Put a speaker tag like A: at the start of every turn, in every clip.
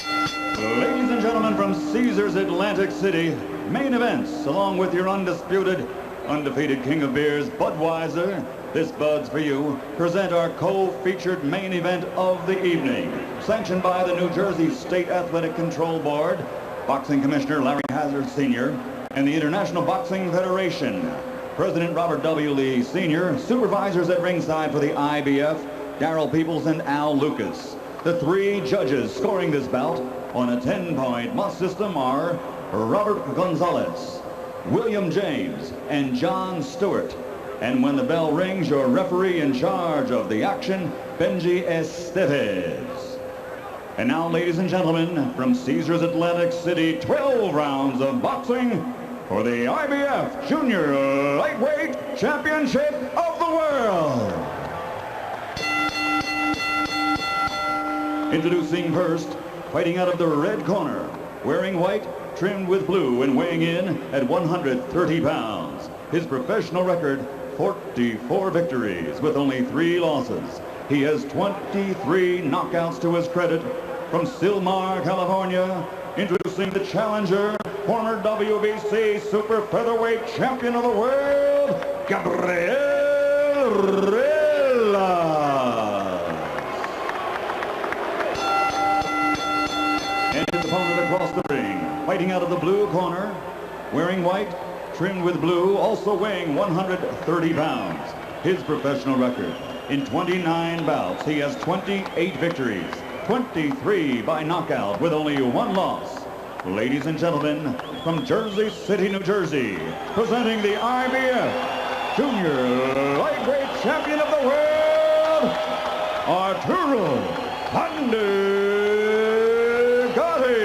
A: Ladies and gentlemen, from Caesars Atlantic City, main events, along with your undisputed, undefeated king of beers, Budweiser, this Bud's for you, present our co-featured main event of the evening. Sanctioned by the New Jersey State Athletic Control Board, Boxing Commissioner Larry Hazard Sr., and the International Boxing Federation. President Robert W. Lee Sr., supervisors at ringside for the IBF, Darrell Peoples and Al Lucas. The three judges scoring this bout on a 10-point must system are Robert Gonzalez, William James, and John Stewart. And when the bell rings, your referee in charge of the action, Benji Estevez. And now, ladies and gentlemen, from Caesars Atlantic City, 12 rounds of boxing for the IBF Junior Lightweight Championship of the World. Introducing first, fighting out of the red corner, wearing white, trimmed with blue, and weighing in at 130 pounds. His professional record, 44 victories with only 3 losses. He has 23 knockouts to his credit. From Sylmar, California, introducing the challenger, former WBC super featherweight champion of the world, Gabriel Ruelas. And his opponent across the ring, fighting out of the blue corner, wearing white, trimmed with blue, also weighing 130 pounds. His professional record, in 29 bouts, he has 28 victories, 23 by knockout with only 1 loss. Ladies and gentlemen, from Jersey City, New Jersey, presenting the IBF Junior Lightweight Champion of the World, Arturo Gatti.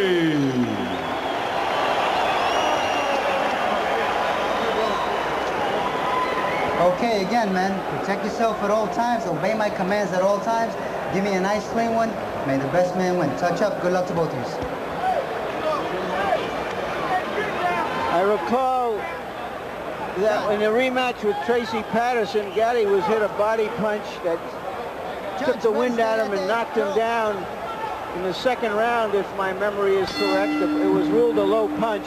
B: Okay, again, man, protect yourself at all times, obey my commands at all times, give me a nice clean one, may the best man win. Touch up, good luck to both of you.
C: I recall that in a rematch with Tracy Patterson, Gatti was hit a body punch that took the wind out of him and knocked him down in the second round, if my memory is correct. It was ruled a low punch.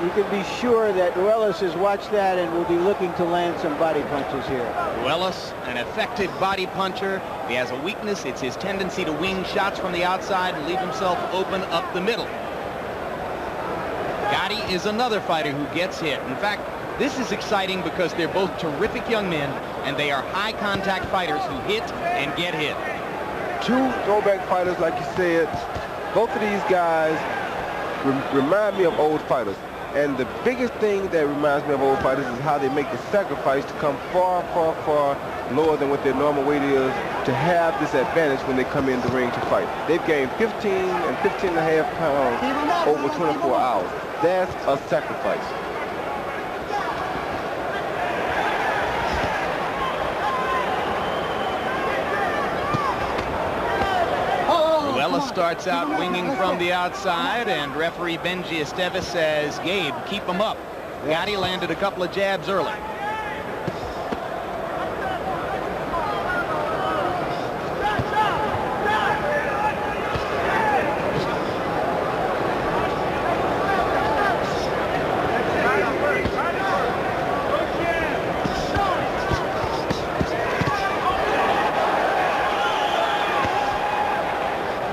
C: You can be sure that Ruelas has watched that and will be looking to land some body punches here.
D: Ruelas, an effective body puncher. He has a weakness. It's his tendency to wing shots from the outside and leave himself open up the middle. Gatti is another fighter who gets hit. In fact, this is exciting because they're both terrific young men, and they are high-contact fighters who hit and get hit.
E: 2 throwback fighters, like you said. Both of these guys remind me of old fighters. And the biggest thing that reminds me of old fighters is how they make the sacrifice to come far, far, far lower than what their normal weight is to have this advantage when they come in the ring to fight. They've gained 15 and 15 and a half pounds over 24 hours. That's a sacrifice.
D: Ruelas starts out winging from the outside, and referee Benji Estevez says, Gabe, keep him up. Gatti landed a couple of jabs early.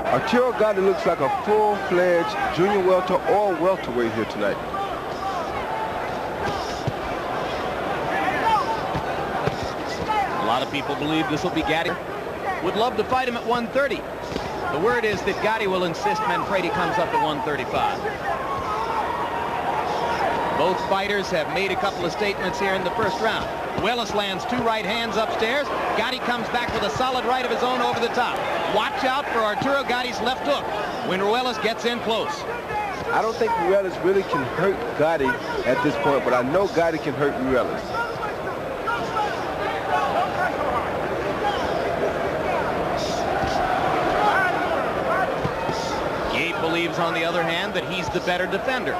E: Arturo Gatti looks like a full-fledged junior welter or welterweight here tonight.
D: A lot of people believe this will be Gatti. Would love to fight him at 130. The word is that Gatti will insist Manfredi comes up to 135. Both fighters have made a couple of statements here in the first round. Ruelas lands 2 right hands upstairs. Gatti comes back with a solid right of his own over the top. Watch out for Arturo Gatti's left hook when Ruelas gets in close.
E: I don't think Ruelas really can hurt Gatti at this point, but I know Gatti can hurt Ruelas.
D: Gabe believes, on the other hand, that he's the better defender.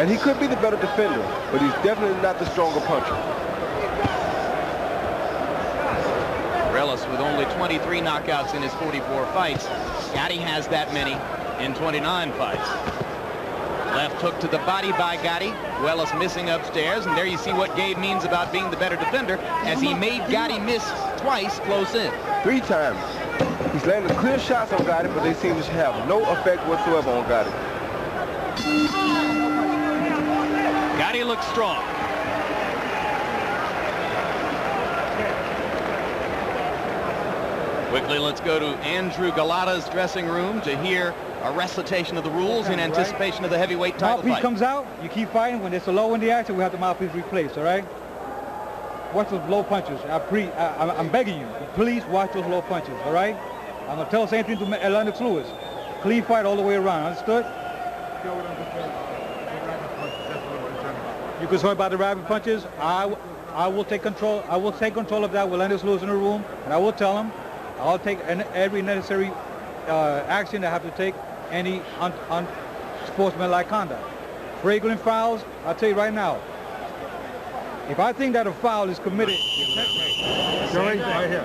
E: And he could be the better defender, but he's definitely not the stronger puncher.
D: Ruelas with only 23 knockouts in his 44 fights. Gatti has that many in 29 fights. Left hook to the body by Gatti. Ruelas missing upstairs, and there you see what Gabe means about being the better defender, as he made Gatti miss twice close in.
E: 3 times. He's landed clear shots on Gatti, but they seem to have no effect whatsoever on Gatti.
D: Gatti looks strong. Quickly, let's go to Andrew Galata's dressing room to hear a recitation of the rules in anticipation of the heavyweight title
F: Mouthpiece
D: fight.
F: comes out, you keep fighting. When there's a low in the action, we have the mouthpiece replaced, all right? Watch those low punches. I'm begging you, please watch those low punches, all right? I'm going to tell the same thing to Lennox Lewis. Clean fight all the way around, understood? You concerned about the rapid punches? I will take control. I will take control of that with Lennox Lewis in the room, and I will tell him I'll take every necessary action I have to take any unsportsmanlike conduct. Fragrant fouls, I'll tell you right now, if I think that a foul is committed...
G: Right here.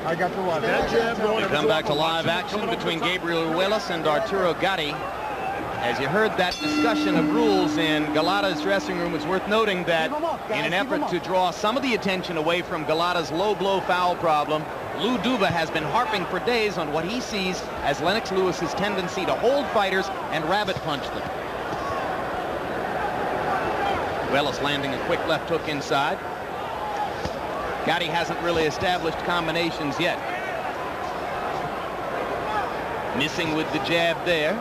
G: I got the one.
D: We come back to live action between Gabriel Ruelas and Arturo Gatti. As you heard that discussion of rules in Galata's dressing room, it's worth noting that in an effort to draw some of the attention away from Galata's low blow foul problem, Lou Duva has been harping for days on what he sees as Lennox Lewis's tendency to hold fighters and rabbit punch them. Ruelas landing a quick left hook inside. Gatti hasn't really established combinations yet. Missing with the jab there.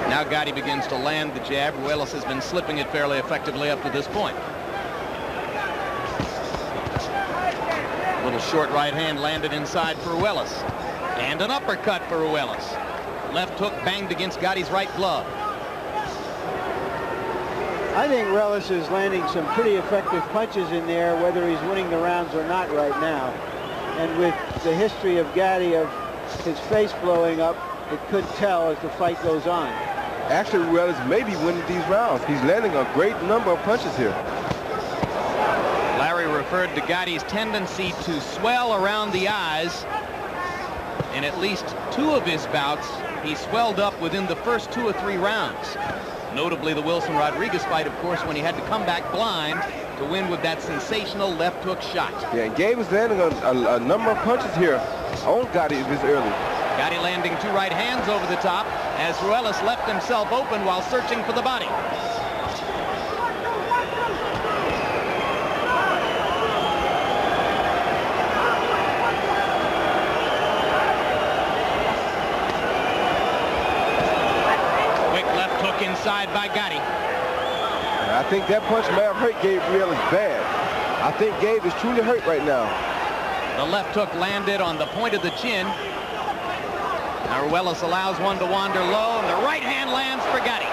D: Now Gatti begins to land the jab. Ruelas has been slipping it fairly effectively up to this point. Little short right hand landed inside for Ruelas. And an uppercut for Ruelas. Left hook banged against Gatti's right glove.
C: I think Ruelas is landing some pretty effective punches in there, whether he's winning the rounds or not right now. And with the history of Gatti of his face blowing up, it could tell as the fight goes on.
E: Actually, Ruelas may be winning these rounds. He's landing a great number of punches here.
D: Larry referred to Gatti's tendency to swell around the eyes. In at least 2 of his bouts, he swelled up within the first 2 or 3 rounds. Notably the Wilson Rodriguez fight, of course, when he had to come back blind to win with that sensational left hook shot.
E: Yeah, and Gabe is landing a number of punches here on Gatti this early.
D: Gatti landing 2 right hands over the top as Ruelas left himself open while searching for the body. Quick left hook inside by Gatti.
E: I think that punch may have hurt Gabe Ruelas bad. I think Gabe is truly hurt right now.
D: The left hook landed on the point of the chin. Now Ruelas allows one to wander low, and the right hand lands for Gatti.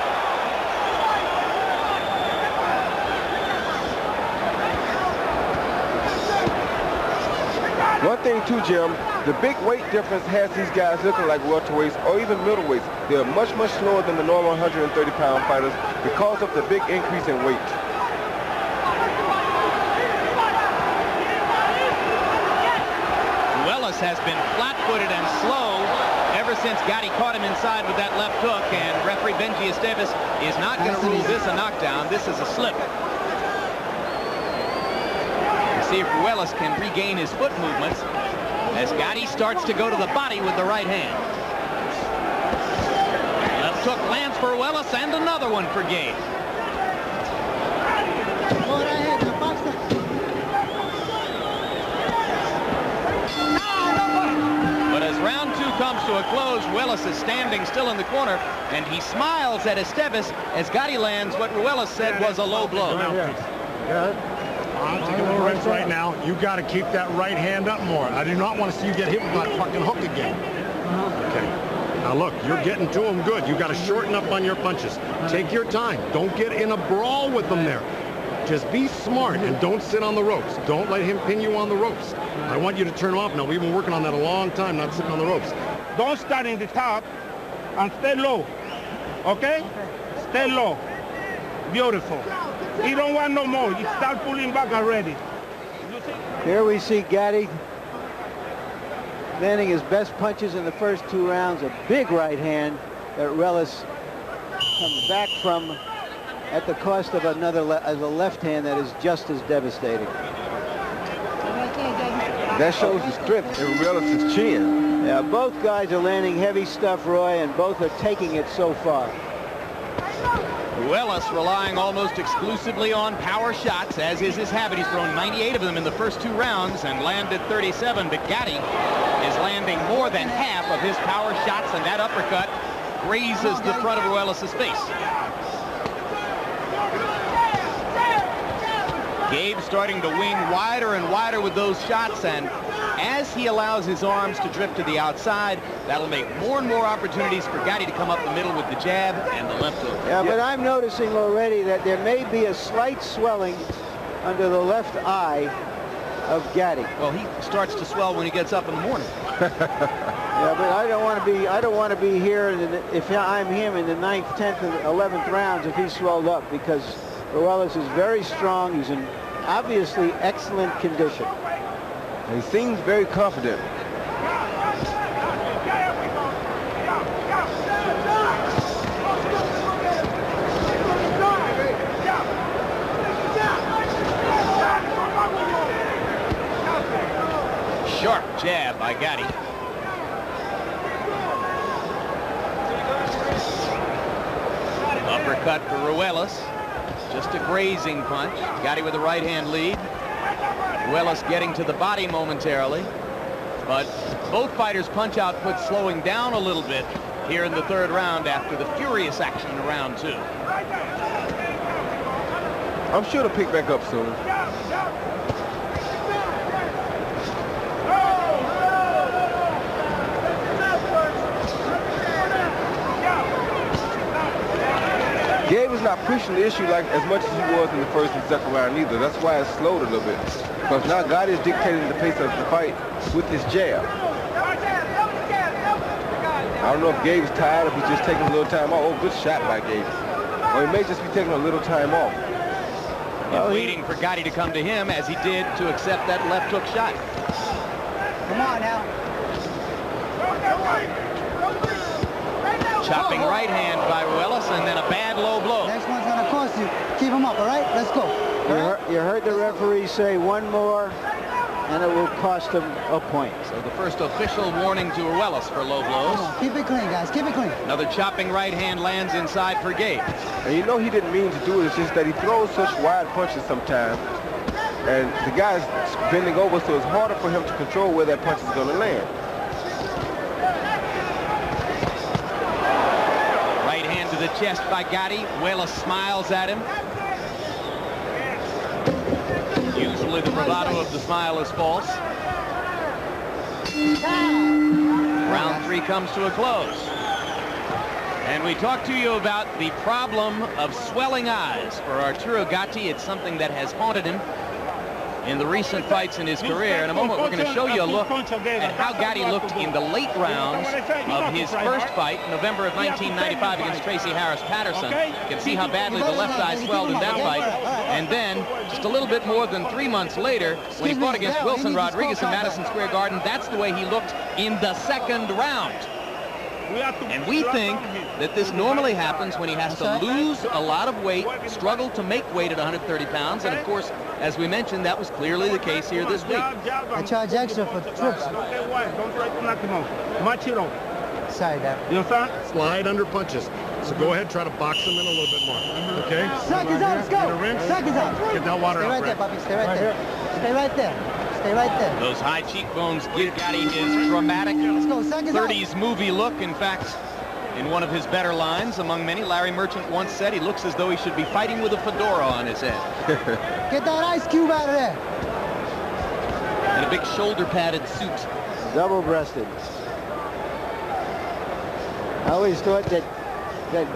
E: One thing too, Jim, the big weight difference has these guys looking like welterweights or even middleweights. They're much slower than the normal 130-pound fighters because of the big increase in weight.
D: Ruelas has been flat-footed and slow ever since Gatti caught him inside with that left hook, and referee Benji Esteves is not going to rule this a knockdown. This is a slip. See if Ruelas can regain his foot movements as Gatti starts to go to the body with the right hand. Left hook lands for Ruelas, and another one for Gabe. But as round 2 comes to a close, Ruelas is standing still in the corner, and he smiles at Esteves as Gatti lands what Ruelas said was a low blow.
G: I'm taking a little rinse right now. You got to keep that right hand up more. I do not want to see you get hit with that fucking hook again. Okay. Now look, you're getting to him good. You got to shorten up on your punches. Take your time. Don't get in a brawl with them there. Just be smart and don't sit on the ropes. Don't let him pin you on the ropes. I want you to turn off now. We've been working on that a long time, not sitting on the ropes.
H: Don't start in the top and stay low. Okay? Stay low. Beautiful. He don't want no more. He start pulling back already.
C: Here we see Gatti landing his best punches in the first 2 rounds. A big right hand that Ruelas comes back from at the cost of another a left hand that is just as devastating.
E: That shows the strength in Ruelas' chin.
C: Yeah, both guys are landing heavy stuff, Roy, and both are taking it so far.
D: Ruelas relying almost exclusively on power shots, as is his habit. He's thrown 98 of them in the first 2 rounds and landed 37, but Gatti is landing more than half of his power shots, and that uppercut grazes the front of Ruelas' face. Gabe starting to wing wider and wider with those shots, and as he allows his arms to drift to the outside, that'll make more and more opportunities for Gatti to come up the middle with the jab and the left hook.
C: Yeah, but I'm noticing already that there may be a slight swelling under the left eye of Gatti.
D: Well, he starts to swell when he gets up in the morning.
C: Yeah, but I don't want to be here if I'm him in the 9th, 10th, and 11th rounds if he's swelled up, because Ruelas is very strong. He's in obviously excellent condition.
E: He seems very confident.
D: Sharp jab by Gatti. Uppercut for Ruelas. Just a grazing punch. Gatti with a right hand lead. Ruelas getting to the body momentarily, but both fighters' punch output slowing down a little bit here in the 3rd round after the furious action in round 2.
E: I'm sure to pick back up soon. Gabe is not pushing the issue like as much as he was in the 1st and 2nd round either. That's why it's slowed a little bit. Because now Gatti is dictating the pace of the fight with his jab. I don't know if Gabe's tired, if he's just taking a little time off. Oh, good shot by Gabe. Or he may just be taking a little time off.
D: Well, waiting for Gatti to come to him as he did to accept that left hook shot.
B: Come on now.
D: Chopping right hand by Ruelas, and then a bad low blow.
B: Next one's gonna cost you. Keep him up, all right? Let's go.
C: You heard the referee say one more, and it will cost him a point.
D: So the first official warning to Ruelas for low blows.
B: Come on, keep it clean, guys. Keep it clean.
D: Another chopping right hand lands inside for Gabe.
E: And you know he didn't mean to do it. It's just that he throws such wide punches sometimes. And the guy's bending over, so it's harder for him to control where that punch is going to land.
D: Right hand to the chest by Gatti. Ruelas smiles at him. Usually the bravado of the smile is false. Round 3 comes to a close. And we talked to you about the problem of swelling eyes for Arturo Gatti. It's something that has haunted him in the recent fights in his career. In a moment, we're going to show you a look at how Gatti looked in the late rounds of his first fight, November of 1995 against Tracy Harris Patterson. You can see how badly the left eye swelled in that fight. And then, just a little bit more than 3 months later, when he fought against Wilson Rodriguez in Madison Square Garden, that's the way he looked in the 2nd round. And we think that this normally happens when he has to lose a lot of weight, struggle to make weight at 130 pounds, and of course, as we mentioned, that was clearly the case here this week.
B: I charge extra for trips.
H: Don't try to knock him off. Match it off.
B: Sorry, Dad.
H: You understand?
G: Slide under punches. So go ahead, try to box him in a little bit more. Okay?
B: Suck is out, let's go. Suck is out.
G: Get that water
B: Stay
G: out,
B: right there,
G: Brett.
B: Papi. Stay right there. Stay right there. Stay right there.
D: Those high cheekbones give Gatti his dramatic
B: Let's go. Suck is out.
D: 30s movie look. In fact, in one of his better lines among many, Larry Merchant once said he looks as though he should be fighting with a fedora on his head.
B: Get that ice cube out of there.
D: And a big shoulder-padded suit.
C: Double-breasted. I always thought that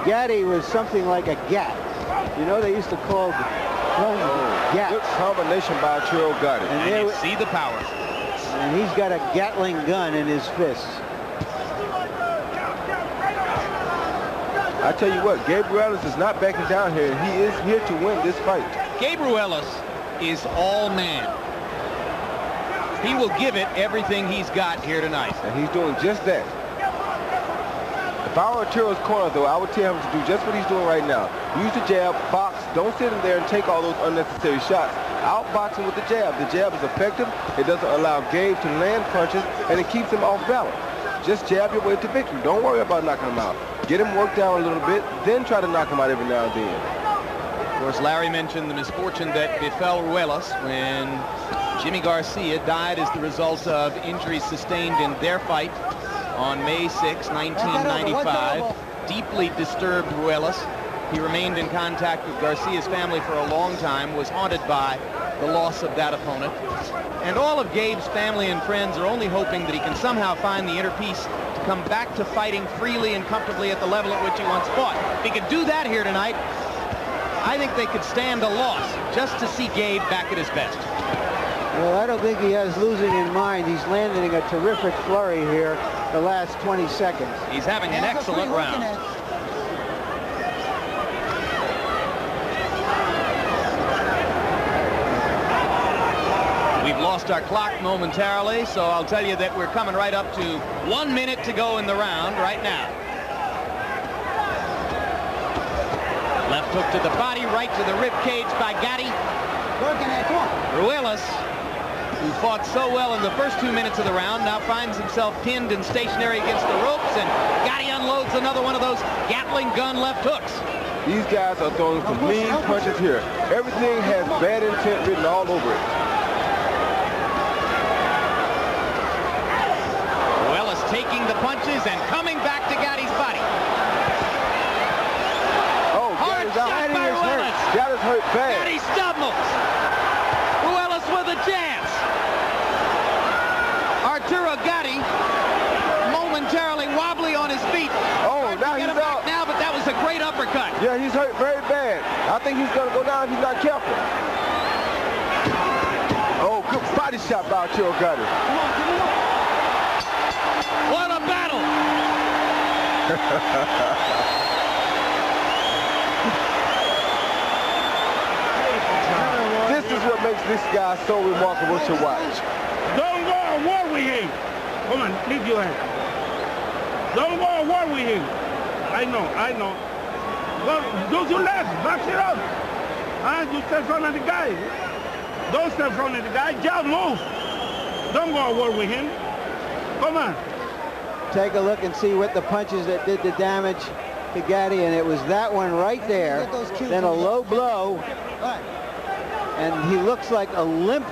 C: Gatti was something like a gat. You know, they used to call gats.
E: Good combination by Arturo Gatti.
D: And you see the power.
C: And he's got a Gatling gun in his fists.
E: I tell you what, Gabriel Ruelas is not backing down here. He is here to win this fight.
D: Gabriel Ruelas is all man. He will give it everything he's got here tonight.
E: And he's doing just that. If I were Arturo's corner, though, I would tell him to do just what he's doing right now. Use the jab, box, don't sit in there and take all those unnecessary shots. Outbox him with the jab. The jab is effective. It doesn't allow Gabe to land punches, and it keeps him off balance. Just jab your way to victory. Don't worry about knocking him out. Get him worked down a little bit, then try to knock him out every now and then.
D: Of course, Larry mentioned the misfortune that befell Ruelas when Jimmy Garcia died as the result of injuries sustained in their fight on May 6, 1995. Deeply disturbed Ruelas. He remained in contact with Garcia's family for a long time, was haunted by the loss of that opponent. And all of Gabe's family and friends are only hoping that he can somehow find the inner peace to come back to fighting freely and comfortably at the level at which he once fought. If he could do that here tonight, I think they could stand a loss just to see Gabe back at his best.
C: Well, I don't think he has losing in mind. He's landing a terrific flurry here the last 20 seconds.
D: He's having an excellent round. We've lost our clock momentarily, so I'll tell you that we're coming right up to 1 minute to go in the round right now. Left hook to the body, right to the rib cage by Gatti. Ruelas, who fought so well in the first 2 minutes of the round, now finds himself pinned and stationary against the ropes, and Gatti unloads another one of those Gatling gun left hooks.
E: These guys are throwing some mean punches here. Everything has bad intent written all over it.
D: Ruelas taking the punches and coming back to Gatti's body.
E: Oh,
D: hard shot by Ruelas.
E: Gatti's hurt bad.
D: Gatti stumbles. Ruelas with a chance. Arturo Gatti momentarily wobbly on his feet.
E: Oh, now he's out.
D: Now, but that was a great uppercut.
E: Yeah, he's hurt very bad. I think he's going to go down if he's not careful. Oh, good body shot by Arturo Gatti.
D: What a battle.
E: This is what makes this guy so remarkable to watch.
H: Don't go to war with him. Come on, leave your hand. Don't go to war with him. I know. Well, do your left, back it up. You stay in front of the guy. Don't stay in front of the guy, just move. Don't go to war with him. Come on.
C: Take a look and see what the punches that did the damage to Gatti, and it was that one right there. Then a low blow, and he looks like a limp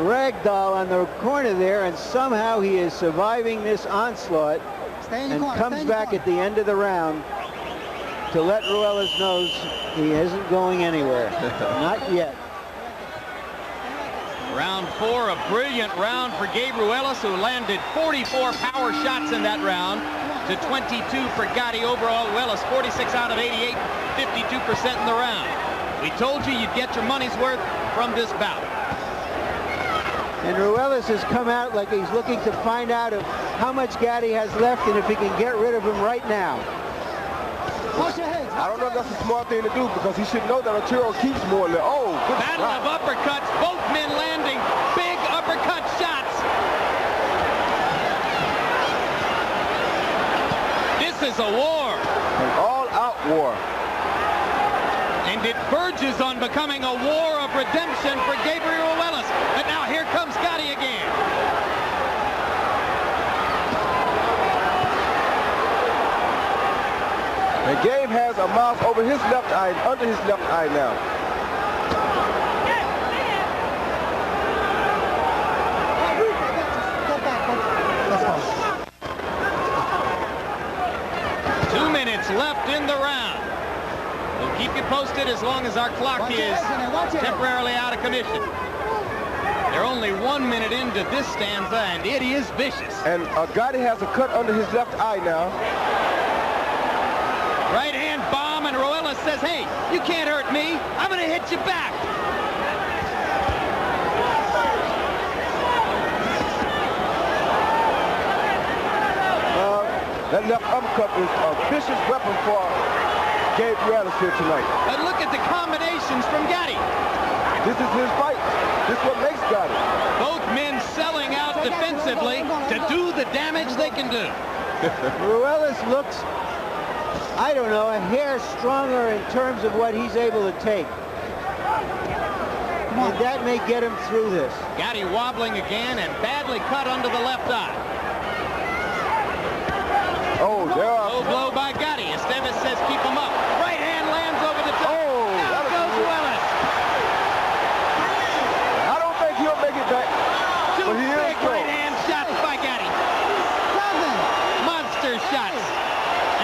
C: rag doll on the corner there, and somehow he is surviving this onslaught and comes back at the end of the round to let Ruelas knows he isn't going anywhere. Not yet.
D: Round 4, a brilliant round for Gabe Ruelas, who landed 44 power shots in that round to 22 for Gatti. Overall, Ruelas 46 out of 88, 52% in the round. We told you you'd get your money's worth from this bout.
C: And Ruelas has come out like he's looking to find out how much Gatti has left and if he can get rid of him right now.
E: I don't know if that's a smart thing to do because he should know that Arturo keeps more than, oh, good
D: Battle
E: shot.
D: of uppercuts, both men landing big uppercut shots. This is a war.
E: An all-out war.
D: And it verges on becoming a war of redemption for Gabriel Ruelas. And now here comes Gatti again.
E: And Gabe has a mouth over his left eye and under his left eye now.
B: Let's go.
D: 2 minutes left in the round. We'll keep you posted as long as our clock is temporarily out of commission. They're only 1 minute into this stanza, and it is vicious.
E: And Gatti has a cut under his left eye now.
D: Right hand bomb, and Ruelas says, hey, you can't hurt me. I'm going to hit you back.
E: That left uppercut is a vicious weapon for Gabriel Ruelas here tonight.
D: But look at the combinations from Gatti.
E: This is his fight. This is what makes Gatti.
D: Both men selling out defensively to do the damage they can do.
C: Ruelas looks, I don't know, a hair stronger in terms of what he's able to take. And that may get him through this.
D: Gatti wobbling again and badly cut under the left eye.
E: Oh, there are...
D: Low blow by Gatti. Estevez says keep him up. Right hand lands over the top.
E: Oh,
D: Down goes Ruelas.
E: I don't think he'll make it back.
D: Two
E: But he is
D: big
E: strong.
D: right hand shots by Gatti. Monster shots.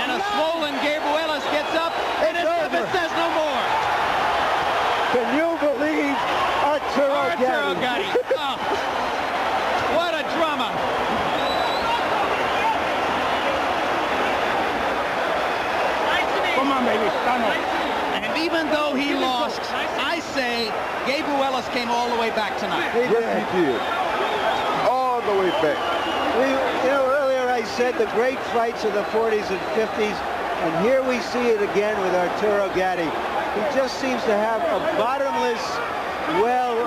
D: And a swollen Gabriel Ruelas gets up, and Estevez says no more.
C: Can you believe Arturo
D: Gatti? Oh, what a drama.
H: Come on, baby. Stand up.
D: And even though he lost, I say Gabriel Ruelas came all the way back tonight.
E: Yes, he did. All the way back.
C: You know, earlier I said the great fights of the 40s and 50s, and here we see it again with Arturo Gatti. He just seems to have a bottomless well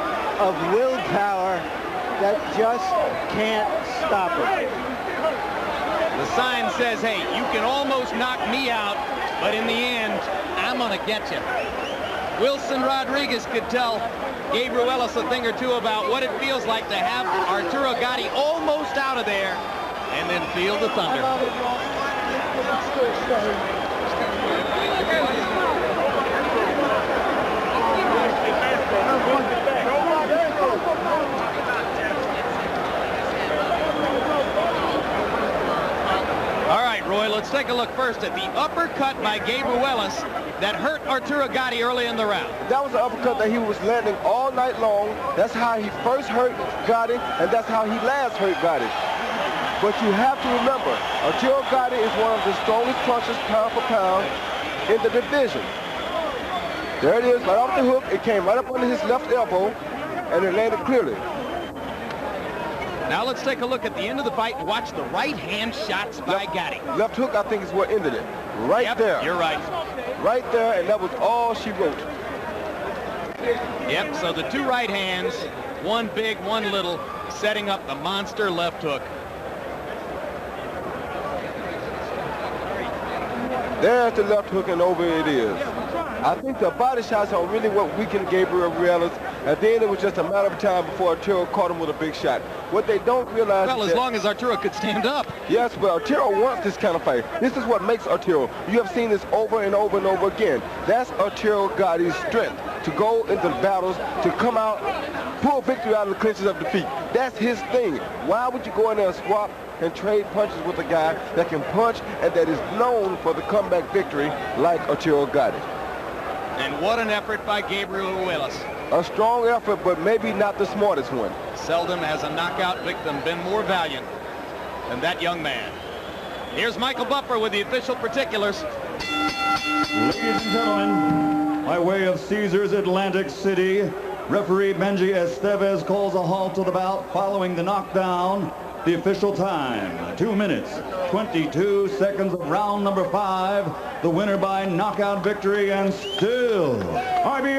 C: of willpower that just can't stop him.
D: The sign says, hey, you can almost knock me out, but in the end, I'm going to get you. Wilson Rodriguez could tell Gabriel Ruelas a thing or two about what it feels like to have Arturo Gatti almost out of there and then feel the thunder. All right, Roy, let's take a look first at the uppercut by Gabriel Ruelas that hurt Arturo Gatti early in the round.
E: That was an uppercut that he was landing all night long. That's how he first hurt Gatti, and that's how he last hurt Gatti. But you have to remember, Arturo Gatti is one of the strongest punchers pound for pound in the division. There it is, right off the hook. It came right up under his left elbow, and it landed clearly.
D: Now let's take a look at the end of the fight and watch the right hand shots by Gatti.
E: Left hook, I think, is what ended it. Right
D: Yep,
E: there.
D: you're right.
E: Right there, and that was all she wrote.
D: Yep, so the two right hands, one big, one little, setting up the monster left hook.
E: There's the left hook, and over it is. I think the body shots are really what weakened Gabriel Ruelas, and then it was just a matter of time before Arturo caught him with a big shot. What they don't realize
D: Well,
E: is
D: as
E: that,
D: long as Arturo could stand up.
E: yes, but Arturo wants this kind of fight. This is what makes Arturo. You have seen this over and over and over again. That's Arturo Gatti's strength, to go into battles, to come out, pull victory out of the clinches of defeat. That's his thing. Why would you go in there and swap and trade punches with a guy that can punch and that is known for the comeback victory like Arturo Gatti?
D: And what an effort by Gabriel Ruelas.
E: A strong effort, but maybe not the smartest one.
D: Seldom has a knockout victim been more valiant than that young man. Here's Michael Buffer with the official particulars.
A: Ladies and gentlemen, by way of Caesars Atlantic City, referee Benji Estevez calls a halt to the bout following the knockdown. The official time, 2 minutes, 22 seconds of round number 5. The winner by knockout victory and still IBF.